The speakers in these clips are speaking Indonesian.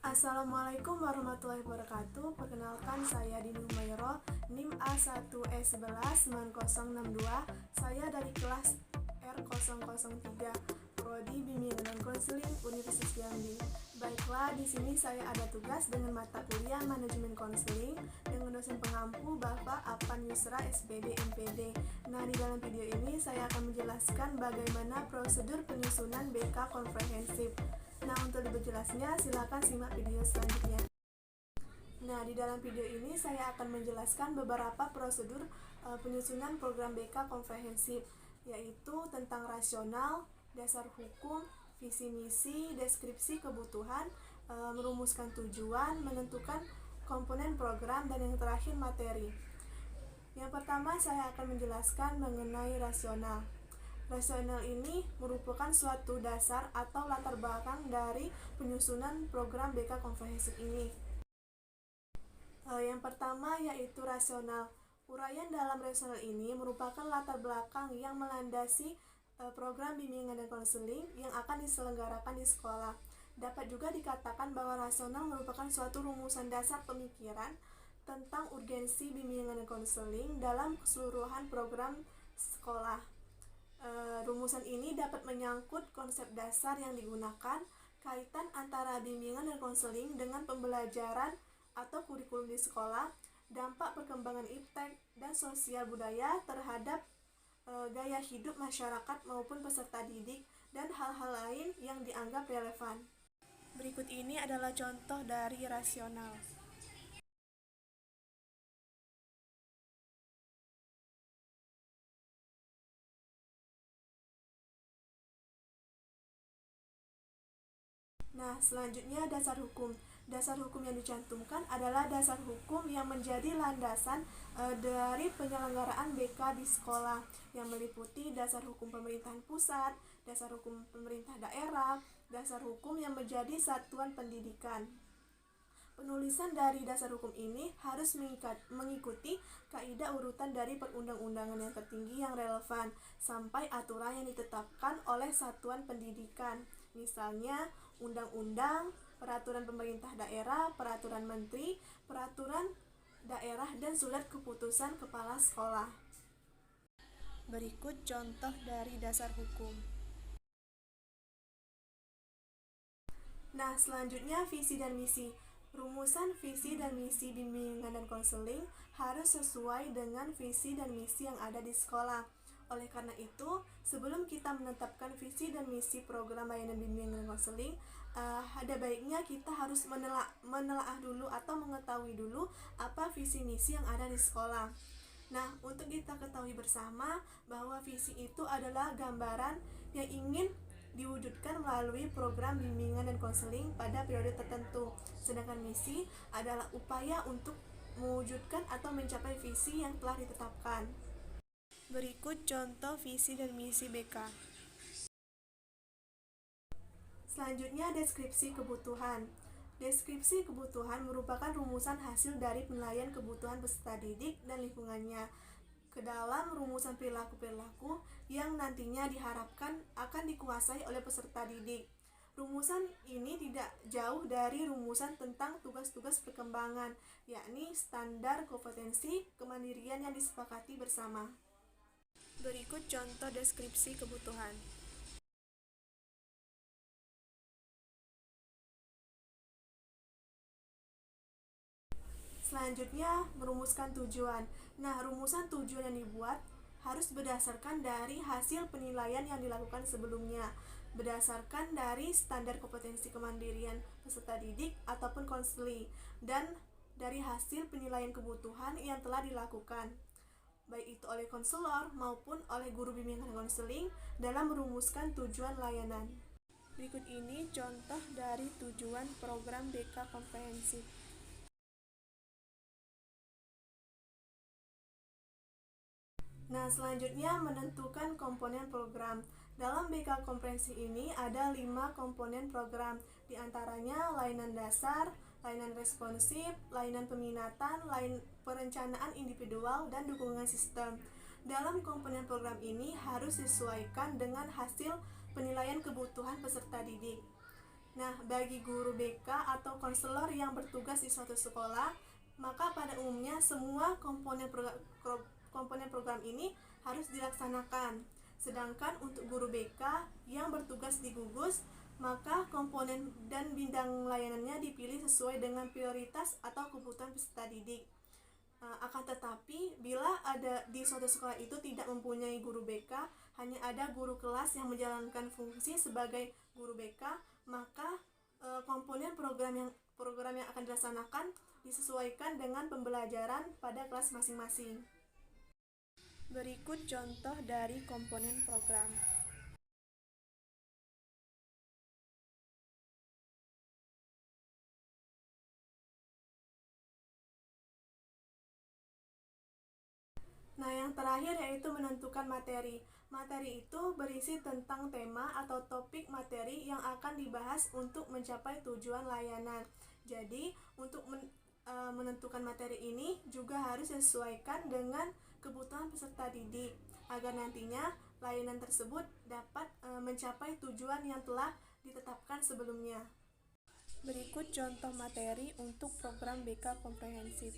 Assalamualaikum warahmatullahi wabarakatuh. Perkenalkan, saya Dini Humayro, NIM A1E119062. Saya dari kelas R003, Prodi Bimbingan dan Konseling Universitas Jambi. Baiklah, di sini saya ada tugas dengan mata kuliah Manajemen Konseling dengan dosen pengampu Bapak Apan Yusra SPD MPD. Nah, di dalam video ini saya akan menjelaskan bagaimana prosedur penyusunan BK komprehensif. Nah, untuk lebih jelasnya silakan simak video selanjutnya. Nah, di dalam video ini saya akan menjelaskan beberapa prosedur penyusunan program BK komprehensif, yaitu tentang rasional, dasar hukum, visi misi, deskripsi kebutuhan, merumuskan tujuan, menentukan komponen program, dan yang terakhir materi. Yang pertama saya akan menjelaskan mengenai rasional. Rasional ini merupakan suatu dasar atau latar belakang dari penyusunan program BK komprehensif ini. Yang pertama yaitu rasional. Uraian dalam rasional ini merupakan latar belakang yang melandasi program bimbingan dan konseling yang akan diselenggarakan di sekolah. Dapat juga dikatakan bahwa rasional merupakan suatu rumusan dasar pemikiran tentang urgensi bimbingan dan konseling dalam keseluruhan program sekolah. Rumusan ini dapat menyangkut konsep dasar yang digunakan, kaitan antara bimbingan dan konseling dengan pembelajaran atau kurikulum di sekolah, dampak perkembangan iptek dan sosial budaya terhadap gaya hidup masyarakat maupun peserta didik, dan hal-hal lain yang dianggap relevan. Berikut ini adalah contoh dari rasional. Nah, selanjutnya dasar hukum. Dasar hukum yang dicantumkan adalah dasar hukum yang menjadi landasan dari penyelenggaraan BK di sekolah, yang meliputi dasar hukum pemerintahan pusat, dasar hukum pemerintah daerah, dasar hukum yang menjadi satuan pendidikan. Penulisan dari dasar hukum ini harus mengikuti kaidah urutan dari perundang-undangan yang tertinggi yang relevan sampai aturan yang ditetapkan oleh satuan pendidikan. Misalnya, undang-undang, peraturan pemerintah daerah, peraturan menteri, peraturan daerah, dan surat keputusan kepala sekolah. Berikut contoh dari dasar hukum. Nah, selanjutnya visi dan misi. Rumusan visi dan misi bimbingan dan konseling harus sesuai dengan visi dan misi yang ada di sekolah. Oleh karena itu, sebelum kita menetapkan visi dan misi program layanan bimbingan dan konseling, ada baiknya kita harus menelaah dulu atau mengetahui dulu apa visi misi yang ada di sekolah. Nah, untuk kita ketahui bersama bahwa visi itu adalah gambaran yang ingin diwujudkan melalui program bimbingan dan konseling pada periode tertentu. Sedangkan misi adalah upaya untuk mewujudkan atau mencapai visi yang telah ditetapkan. Berikut contoh visi dan misi BK. Selanjutnya, deskripsi kebutuhan. Deskripsi kebutuhan merupakan rumusan hasil dari penilaian kebutuhan peserta didik dan lingkungannya ke dalam rumusan perilaku-perilaku yang nantinya diharapkan akan dikuasai oleh peserta didik. Rumusan ini tidak jauh dari rumusan tentang tugas-tugas perkembangan, yakni standar kompetensi kemandirian yang disepakati bersama. Berikut contoh deskripsi kebutuhan. Selanjutnya, merumuskan tujuan. Nah, rumusan tujuan yang dibuat harus berdasarkan dari hasil penilaian yang dilakukan sebelumnya, berdasarkan dari standar kompetensi kemandirian peserta didik ataupun konseli, dan dari hasil penilaian kebutuhan yang telah dilakukan, baik itu oleh konselor maupun oleh guru bimbingan konseling dalam merumuskan tujuan layanan. Berikut ini contoh dari tujuan program BK komprehensif. Nah, selanjutnya menentukan komponen program. Dalam BK komprehensif ini ada 5 komponen program, diantaranya lainan dasar, lainan responsif, lainan peminatan, perencanaan individual, dan dukungan sistem. Dalam komponen program ini harus disesuaikan dengan hasil penilaian kebutuhan peserta didik. Nah, bagi guru BK atau konselor yang bertugas di suatu sekolah, maka pada umumnya semua komponen program ini harus dilaksanakan. Sedangkan untuk guru BK yang bertugas di gugus, maka komponen dan bidang layanannya dipilih sesuai dengan prioritas atau kebutuhan peserta didik. Akan tetapi, bila ada di suatu sekolah itu tidak mempunyai guru BK, hanya ada guru kelas yang menjalankan fungsi sebagai guru BK, maka komponen program yang akan dilaksanakan disesuaikan dengan pembelajaran pada kelas masing-masing. Berikut contoh dari komponen program. Nah, yang terakhir yaitu menentukan materi. Materi itu berisi tentang tema atau topik materi yang akan dibahas untuk mencapai tujuan layanan. Jadi, untuk menentukan materi ini juga harus disesuaikan dengan kebutuhan peserta didik agar nantinya layanan tersebut dapat mencapai tujuan yang telah ditetapkan sebelumnya. Berikut contoh materi untuk program BK komprehensif.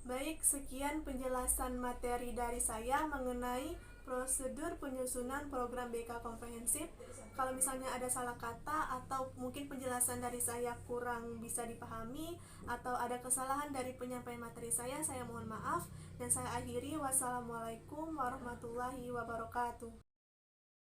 Baik, sekian penjelasan materi dari saya mengenai prosedur penyusunan program BK komprehensif. Kalau misalnya ada salah kata atau mungkin penjelasan dari saya kurang bisa dipahami atau ada kesalahan dari penyampaian materi saya mohon maaf. Dan saya akhiri, wassalamualaikum warahmatullahi wabarakatuh.